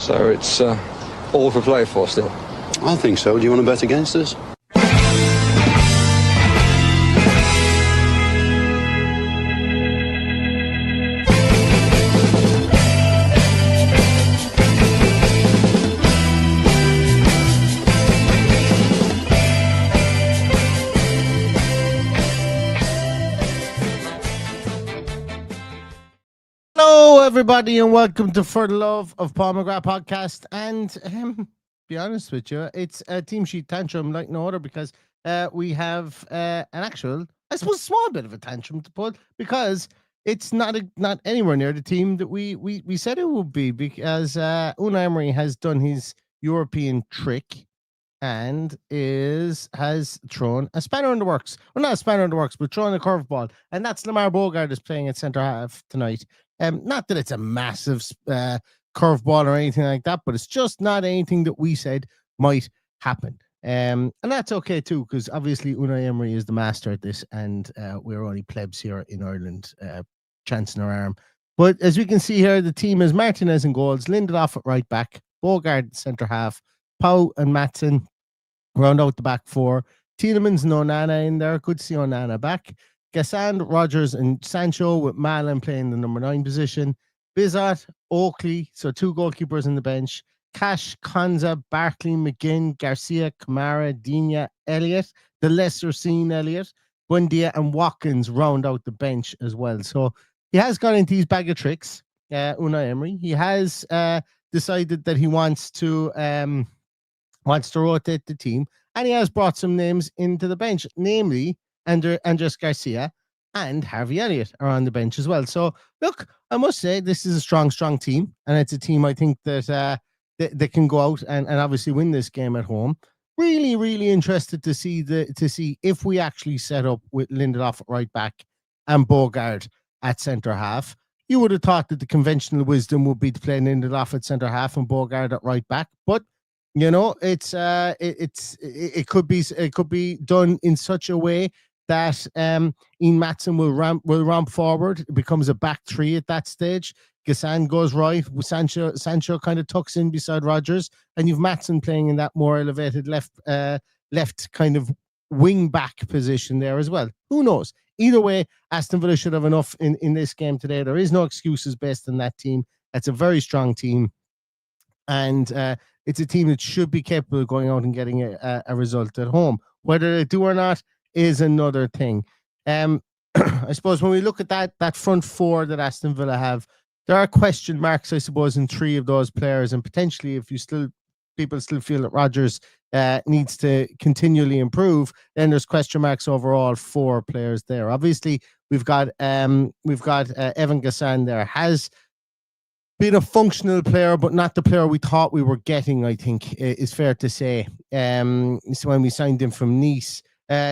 So it's all for play for still. I think so. Do you want to bet against us? Hello, everybody, and welcome to For the Love of Paul McGrath podcast. And be honest with you, it's a team sheet tantrum like no other because we have an actual, I suppose, small bit of a tantrum to pull because it's not anywhere near the team that we said it would be, because Unai Emery has done his European trick and has thrown a spanner in the works. Well, not a spanner in the works, but thrown a curveball, and that's Lamar Bogart is playing at centre half tonight. Not that it's a massive curveball or anything like that, but it's just not anything that we said might happen. And that's okay too, because obviously Unai Emery is the master at this, and we're only plebs here in Ireland, chancing our arm. But as we can see here, the team is Martinez in goals, Lindelof at right back, Bogart at centre half, Pau and Matson round out the back four. Tielemans and Onana in there. Good to see Onana back. Gassan, Rogers, and Sancho with Malin playing the number 9 position. Bizot, Oakley, so 2 goalkeepers on the bench. Cash, Konza, Barkley, McGinn, Garcia, Kamara, Digne, Elliott, the lesser seen Elliott, Buendia, and Watkins round out the bench as well. So he has got into his bag of tricks, Unai Emery. He has decided that he wants to rotate the team, and he has brought some names into the bench, namely Andres Garcia and Harvey Elliott are on the bench as well. So, look, I must say this is a strong team, and it's a team I think that they can go out and obviously win this game at home. Really, really interested to see if we actually set up with Lindelof at right back and Bogart at centre half. You would have thought that the conventional wisdom would be to play Lindelof at centre half and Bogart at right back, but you know, it could be done in such a way that Ian Matson will ramp forward. It becomes a back three at that stage. Gassan goes right. Sancho kind of tucks in beside Rogers, and you've Matson playing in that more elevated left kind of wing back position there as well. Who knows? Either way, Aston Villa should have enough in this game today. There is no excuses based on that team. That's a very strong team, and it's a team that should be capable of going out and getting a result at home. Whether they do or not is another thing. I suppose when we look at that front four that Aston Villa have, there are question marks, I suppose, in 3 of those players, and potentially if people still feel that Rodgers needs to continually improve, then there's question marks over all 4 players there. Obviously, we've got Evan Gassan there, has been a functional player, but not the player we thought we were getting, I think, is fair to say. So when we signed him from Nice,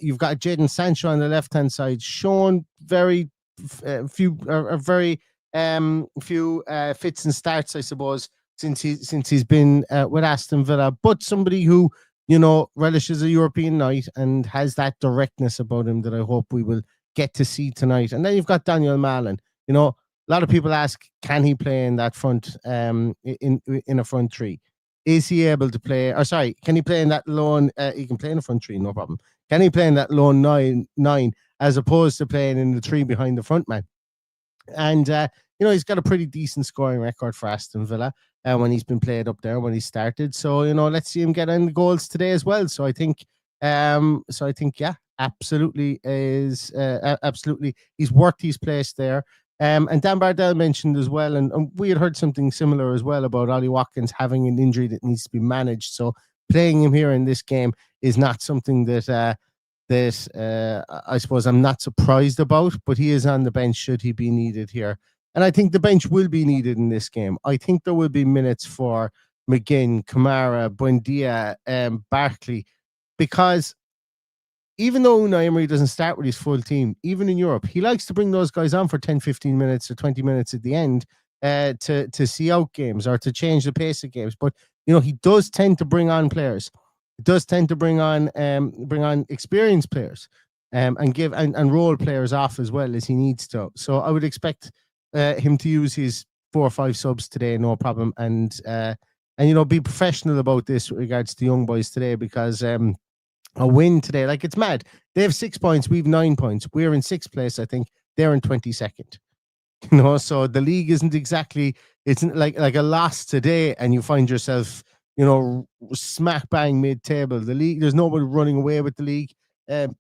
you've got Jadon Sancho on the left-hand side, shown very few fits and starts, I suppose, since he's been with Aston Villa, but somebody who, you know, relishes a European night and has that directness about him that I hope we will get to see tonight. And then you've got Daniel Malin. You know, a lot of people ask, can he play in that front, in a front three? Is he able to play? Or sorry, can he play in that lone? He can play in a front three, no problem. Can he play in that lone nine as opposed to playing in the 3 behind the front man? And you know, he's got a pretty decent scoring record for Aston Villa when he's been played up there when he started. So you know, let's see him get in the goals today as well. So I think, yeah, absolutely he's worth his place there. And Dan Bardell mentioned as well, and we had heard something similar as well about Ollie Watkins having an injury that needs to be managed. So playing him here in this game is not something that I suppose I'm not surprised about, but he is on the bench should he be needed here. And I think the bench will be needed in this game. I think there will be minutes for McGinn, Kamara, Buendia, Barkley, because even though Unai Emery doesn't start with his full team, even in Europe, he likes to bring those guys on for 10, 15 minutes or 20 minutes at the end to see out games or to change the pace of games. But, you know, he does tend to bring on players. He does tend to bring on experienced players and roll players off as well as he needs to. So I would expect him to use his 4 or 5 subs today, no problem. And and be professional about this with regards to young boys today, because a win today, like, it's mad. They have 6 points, we've 9 points. We're in 6th place, I think. They're in 22nd. So the league isn't exactly, it's like a loss today and you find yourself, smack bang mid-table. The league, there's nobody running away with the league in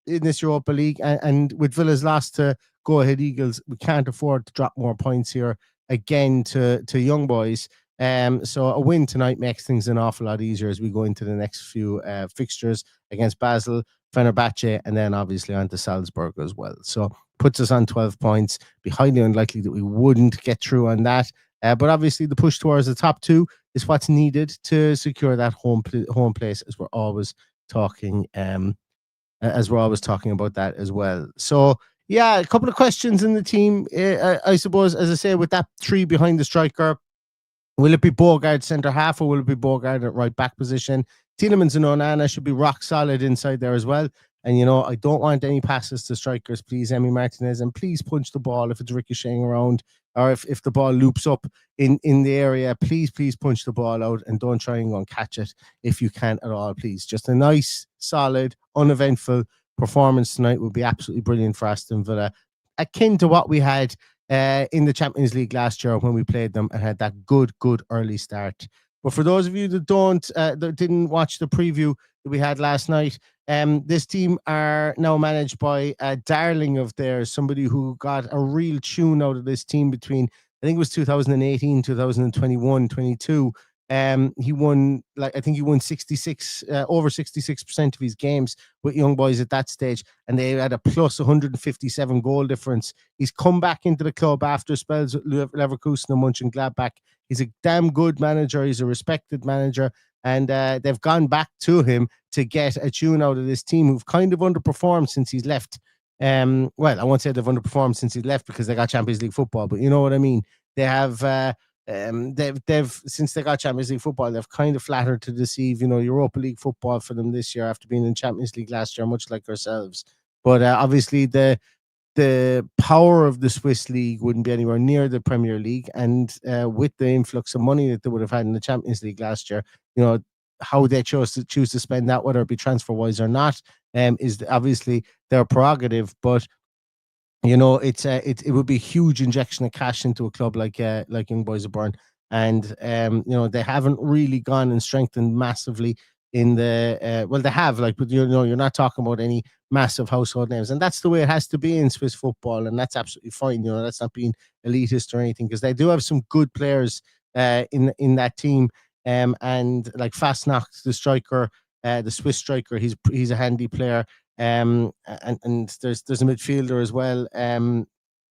this Europa League, and with Villa's loss to Go Ahead Eagles, we can't afford to drop more points here again to young boys. So a win tonight makes things an awful lot easier as we go into the next few fixtures against Basel, Fenerbahce, and then obviously on to Salzburg as well. So puts us on 12 points. Be highly unlikely that we wouldn't get through on that. But obviously the push towards the top 2 is what's needed to secure that home place, as we're always talking about that as well. So yeah, a couple of questions in the team. I suppose, as I say, with that 3 behind the striker, will it be Bogard centre half or will it be Bogard at right back position? Tielemans and Onana should be rock solid inside there as well. And, I don't want any passes to strikers, please, Emi Martinez. And please punch the ball if it's ricocheting around, or if the ball loops up in the area. Please punch the ball out and don't try and go and catch it if you can at all, please. Just a nice, solid, uneventful performance tonight would be absolutely brilliant for Aston Villa. Akin to what we had in the Champions League last year when we played them and had that good early start. But for those of you that that didn't watch the preview that we had last night, this team are now managed by a darling of theirs, somebody who got a real tune out of this team between, I think it was 2018, 2021, 22. He won, I think he won 66 over 66% of his games with young boys at that stage, and they had a plus 157 goal difference. He's come back into the club after spells with Leverkusen and Mönchengladbach. He's a damn good manager. He's a respected manager, and they've gone back to him to get a tune out of this team who've kind of underperformed since he's left. Well, I won't say they've underperformed since he left because they got Champions League football, but you know what I mean. They have they've since they got Champions League football, they've kind of flattered to deceive. Europa League football for them this year after being in Champions League last year, much like ourselves. But obviously the power of the Swiss league wouldn't be anywhere near the Premier League, and with the influx of money that they would have had in the Champions League last year, how they choose to spend that, whether it be transfer wise or not, is obviously their prerogative. But it would be a huge injection of cash into a club like Young Boys of BERN, and they haven't really gone and strengthened massively in the well, they have, but you're not talking about any massive household names, and that's the way it has to be in Swiss football, and that's absolutely fine. That's not being elitist or anything, because they do have some good players in that team, and like Fastnacht, the striker, the Swiss striker, he's a handy player. And there's a midfielder as well,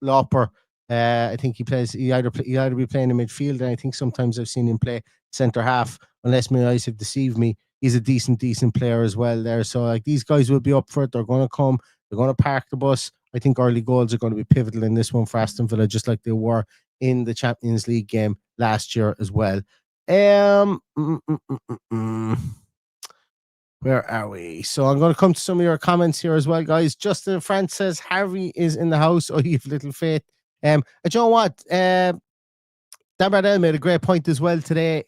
Lauper. I think he either be playing in midfield, and I think sometimes I've seen him play centre half, unless my eyes have deceived me. He's a decent player as well there. So these guys will be up for it. They're going to come. They're going to park the bus. I think early goals are going to be pivotal in this one for Aston Villa, just like they were in the Champions League game last year as well. Where are we? So I'm going to come to some of your comments here as well, guys. Justin France says Harvey is in the house. Oh, you've little faith. You know what? Dan Bradell made a great point as well today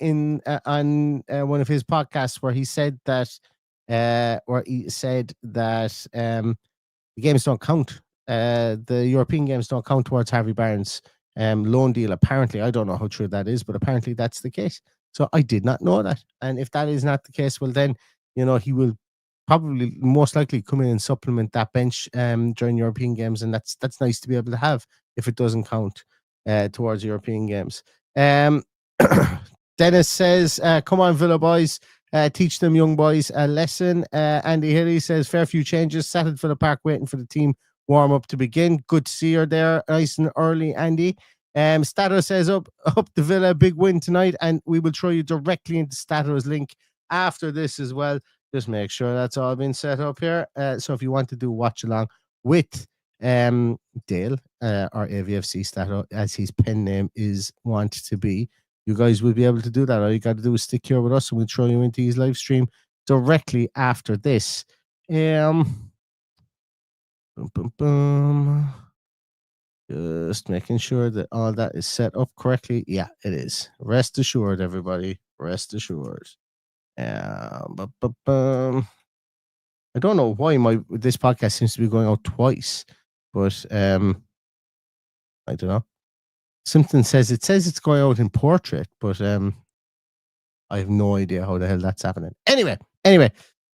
on one of his podcasts, where he said that the games don't count. The European games don't count towards Harvey Barnes' loan deal. Apparently, I don't know how true that is, but apparently that's the case. So I did not know that. And if that is not the case, well then, he will probably most likely come in and supplement that bench during European games, and that's nice to be able to have if it doesn't count towards European games. Dennis says, come on, Villa boys, teach them young boys a lesson. Andy Hilly says, fair few changes, sat at Villa Park waiting for the team warm up to begin. Good to see her there, nice and early, Andy. Stato says, up the Villa, big win tonight, and we will throw you directly into Stato's link after this as well. Just make sure that's all been set up here. So if you want to do watch along with Dale or AVFC Stato, as his pen name is want to be, you guys will be able to do that. All you got to do is stick here with us, and we'll throw you into his live stream directly after this. Boom, boom, boom. Just making sure that all that is set up correctly. Yeah, it is. Rest assured, everybody. Rest assured. I don't know why this podcast seems to be going out twice, but I don't know. Something says it's going out in portrait, but I have no idea how the hell that's happening. Anyway,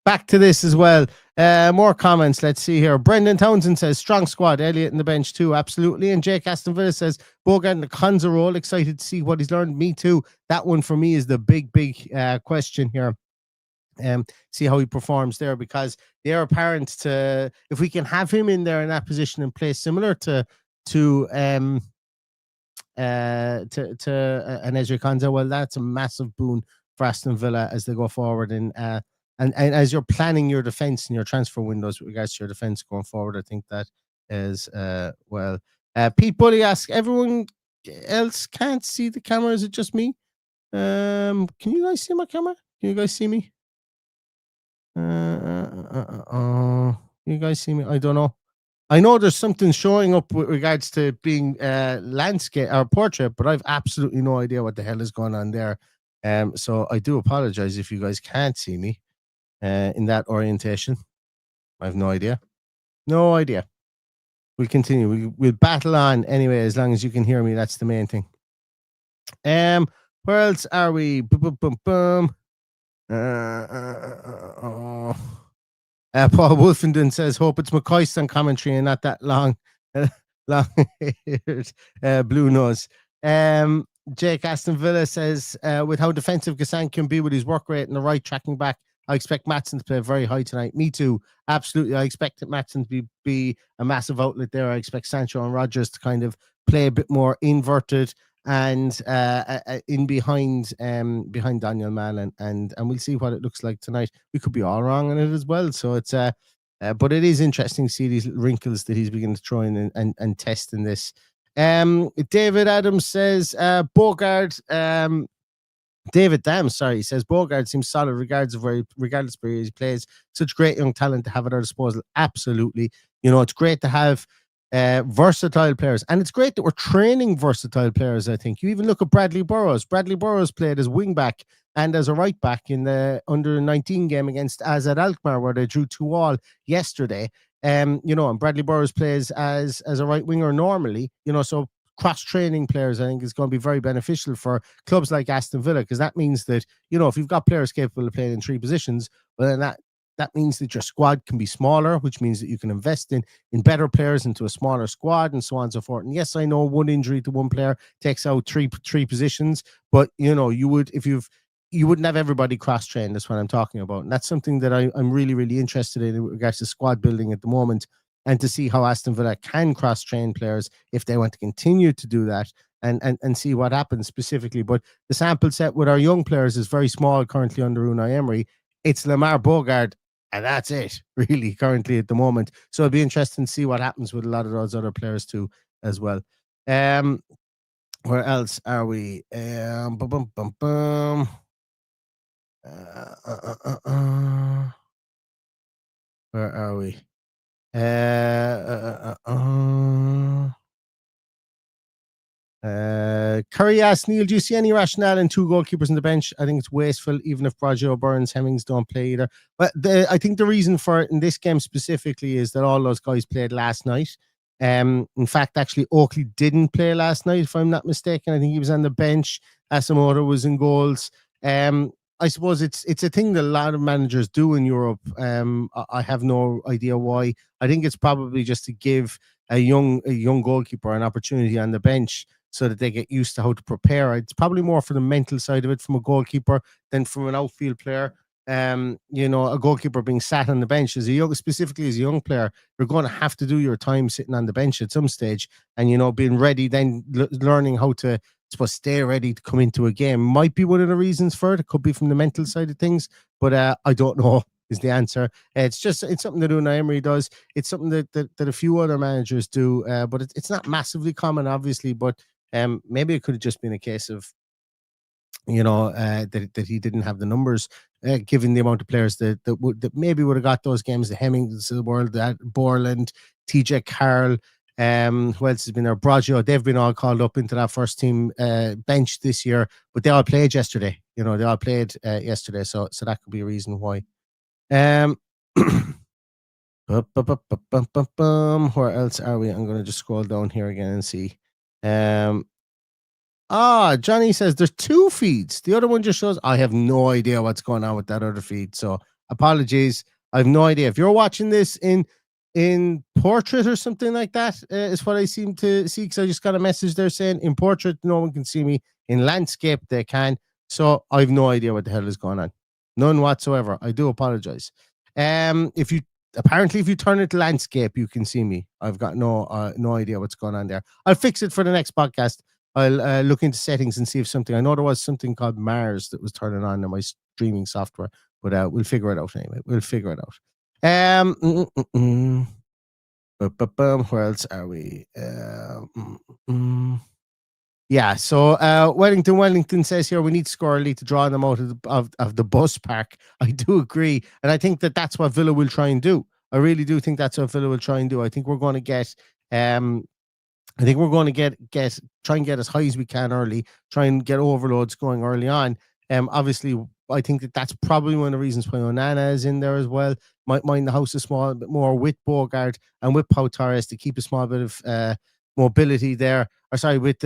back to this as well. More comments. Let's see here. Brendan Townsend says, strong squad. Elliot in the bench too. Absolutely. And Jake Aston Villa says, Bogart in the Conza role. Excited to see what he's learned. Me too. That one for me is the big question here. See how he performs there, because they are apparent to, if we can have him in there in that position and play similar to an Ezri Konsa, well, that's a massive boon for Aston Villa as they go forward. And as you're planning your defense and your transfer windows with regards to your defense going forward, I think that is well. Pete Bully asks, everyone else can't see the camera, is it just me? Can you guys see my camera? Can you guys see me? You guys see me? I don't know. I know there's something showing up with regards to being landscape or portrait, but I've absolutely no idea what the hell is going on there. So I do apologize if you guys can't see me in that orientation. I have no idea. No idea. We'll continue. We'll battle on anyway, as long as you can hear me. That's the main thing. Where else are we? Boom, boom, boom, boom. Paul Wolfenden says, hope it's McCoist on commentary and not that long blue nose. Jake Aston Villa says, with how defensive Gassan can be with his work rate and the right tracking back, I expect Maatsen to play very high tonight. Me too. Absolutely. I expect that Maatsen to be a massive outlet there. I expect Sancho and Rodgers to kind of play a bit more inverted and in behind Daniel Mann, and we'll see what it looks like tonight. We could be all wrong on it as well. So it's but it is interesting to see these wrinkles that he's beginning to throw in and test in this. David Adams says Bogart. David Dam, sorry, says Bogart seems solid regardless of where he plays. Such great young talent to have at our disposal. Absolutely. You know, it's great to have versatile players, and it's great that we're training versatile players. I think you even look at Bradley Burrows. Bradley Burrows played as wing back and as a right back in the under-19 game against Azad Alkmaar, where they drew 2-2 yesterday. You know, and Bradley Burrows plays as a right winger normally. You know, so cross-training players, I think, is going to be very beneficial for clubs like Aston Villa, because that means that, you know, if you've got players capable of playing in 3 positions, well, then that means that your squad can be smaller, which means that you can invest in better players into a smaller squad and so on and so forth. And yes, I know one injury to one player takes out three positions, but you know, you wouldn't have everybody cross-trained. That's what I'm talking about. And that's something that I'm really, really interested in regards to squad building at the moment, and to see how Aston Villa can cross-train players if they want to continue to do that, and see what happens specifically. But the sample set with our young players is very small currently under Unai Emery. It's Lamar Bogart, and that's it, really, currently at the moment. So it'll be interesting to see what happens with a lot of those other players too, as well. Where else are we? Where are we? Curry asks, Neil, do you see any rationale in 2 goalkeepers on the bench? I think it's wasteful, even if Braggio, Burns, Hemmings don't play either. But I think the reason for it in this game specifically is that all those guys played last night. In fact, actually, Oakley didn't play last night, if I'm not mistaken. I think he was on the bench. Asamoah was in goals. I suppose it's a thing that a lot of managers do in Europe. I have no idea why. I think it's probably just to give a young goalkeeper an opportunity on the bench so that they get used to how to prepare. It's probably more for the mental side of it from a goalkeeper than from an outfield player. You know, a goalkeeper being sat on the bench specifically as a young player, you're going to have to do your time sitting on the bench at some stage, and, you know, being ready, then learning how to, stay ready to come into a game might be one of the reasons for it. It could be from the mental side of things, but I don't know is the answer. It's something that Unai Emery does. It's something that a few other managers do, but it's not massively common, obviously. But maybe it could have just been a case of, you know, that he didn't have the numbers, given the amount of players that maybe would have got those games, the Hemmings of the world, that Borland, TJ Carroll, Who else has been there? Braggio, they've been all called up into that first team bench this year, but they all played yesterday. They all played yesterday, so that could be a reason why. Where else are we? I'm going to just scroll down here again and see. Johnny says there's 2 feeds. The other one just shows. I have no idea what's going on with that other feed, so apologies. I have no idea. If you're watching this in portrait or something like that, is what I seem to see, because I just got a message there saying in portrait no one can see me, in landscape they can. So I have no idea what the hell is going on, none whatsoever. I do apologize. If you turn it to landscape, you can see me. I've got no idea what's going on there. I'll fix it for the next podcast. I'll look into settings and see if something. I know there was something called Mars that was turning on in my streaming software, but we'll figure it out anyway. We'll figure it out. Where else are we? Yeah, so Wellington says here we need to score early to draw them out of the bus park. I do agree, and I think that's what Villa will try and do. I really do think that's what Villa will try and do. I think we're going to get try and get as high as we can early, try and get overloads going early on. Obviously, I think that's probably one of the reasons why Onana is in there as well. Might mind the house a small bit more with Bogart and with Pau Torres to keep a small bit of mobility there. Or sorry, with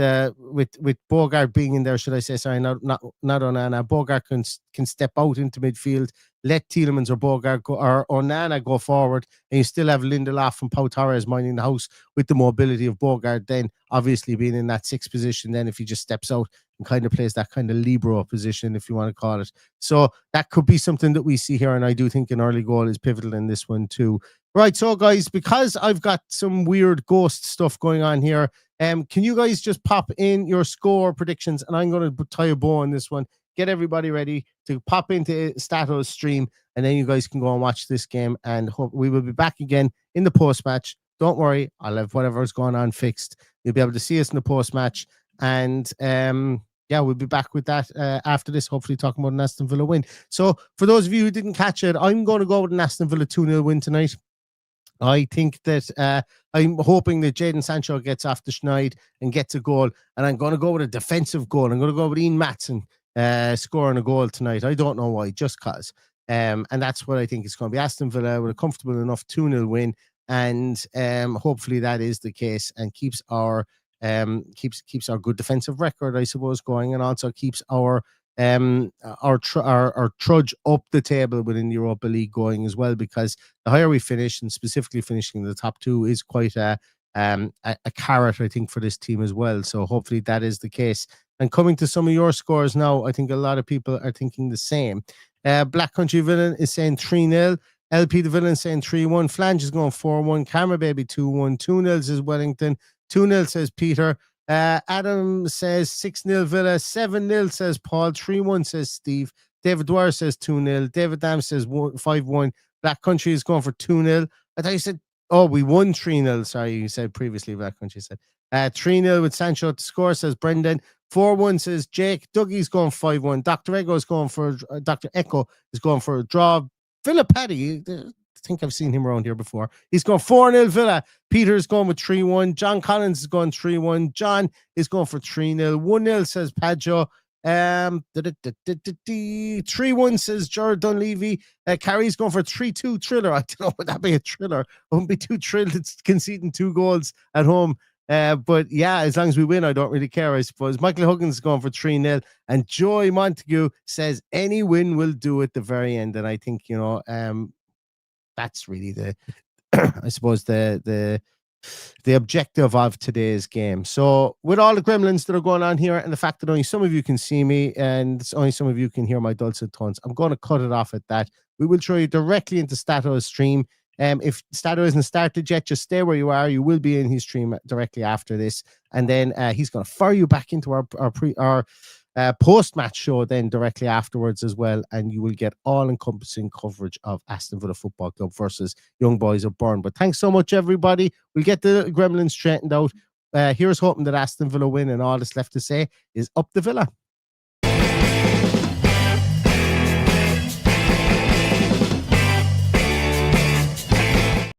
Bogart being in there, should I say? Sorry, not Onana. Bogart can step out into midfield, let Tielemans or Bogart go, or Onana go forward, and you still have Lindelof and Pau Torres minding the house with the mobility of Bogart. Then obviously being in that 6th position, then if he just steps out and kind of plays that kind of libero position, if you want to call it. So that could be something that we see here, and I do think an early goal is pivotal in this one too. Right, so guys, because I've got some weird ghost stuff going on here, can you guys just pop in your score predictions, and I'm going to tie a bow on this one. Get everybody ready to pop into Stato's stream, and then you guys can go and watch this game, and we will be back again in the post-match. Don't worry, I'll have whatever's going on fixed. You'll be able to see us in the post-match, and we'll be back with that after this, hopefully talking about an Aston Villa win. So for those of you who didn't catch it, I'm going to go with an Aston Villa 2-0 win tonight. I think that I'm hoping that Jadon Sancho gets off the schneid and gets a goal, and I'm going to go with a defensive goal. I'm going to go with Ian Maatsen scoring a goal tonight. I don't know why, just cause. And that's what I think it's going to be. Aston Villa with a comfortable enough 2-0 win, and hopefully that is the case and keeps our good defensive record, I suppose, going, and also keeps our trudge up the table within the Europa League going as well, because the higher we finish, and specifically finishing in the top 2, is quite a carrot, I think, for this team as well. So hopefully that is the case. And coming to some of your scores now, I think a lot of people are thinking the same. Black Country Villain is saying 3-0. LP the Villain saying 3-1. Flange is going 4-1. Camera Baby 2-1. 2-0 says Wellington. 2-0 says Peter. Adam says 6-0 Villa. 7-0 says Paul. 3-1 says Steve. David Dwyer says 2-0. David Dam says 5-1. Black Country is going for 2-0. I thought you said, we won 3-0. Sorry, you said previously, Black Country said. 3-0 with Sancho to score, says Brendan. 4-1 says Jake. Dougie's going 5-1. Dr. Echo is going for a draw. Villa Paddy, I think I've seen him around here before. He's going 4-0 Villa. Peter's going with 3-1. John Collins is going 3-1. John is going for 3-0. 1-0 says Padjo. 3-1 says Jared Dunleavy. Carrie's going for 3-2 Thriller. I don't know, would that be a thriller? I wouldn't be too thrilled. It's conceding 2 goals at home. But yeah, as long as we win, I don't really care, I suppose. Michael Huggins is going for 3-0. And Joy Montague says any win will do at the very end. And I think, that's really the I suppose the objective of today's game. So with all the gremlins that are going on here, and the fact that only some of you can see me and only some of you can hear my dulcet tones, I'm going to cut it off at that. We will throw you directly into Stato's stream. If Stato isn't started yet, just stay where you are. You will be in his stream directly after this, and then he's going to fire you back into our post-match show then directly afterwards as well, and you will get all-encompassing coverage of Aston Villa Football Club versus Young Boys of BERN. But thanks so much, everybody. We'll get the gremlins straightened out. Here's hoping that Aston Villa win, and all that's left to say is up the Villa.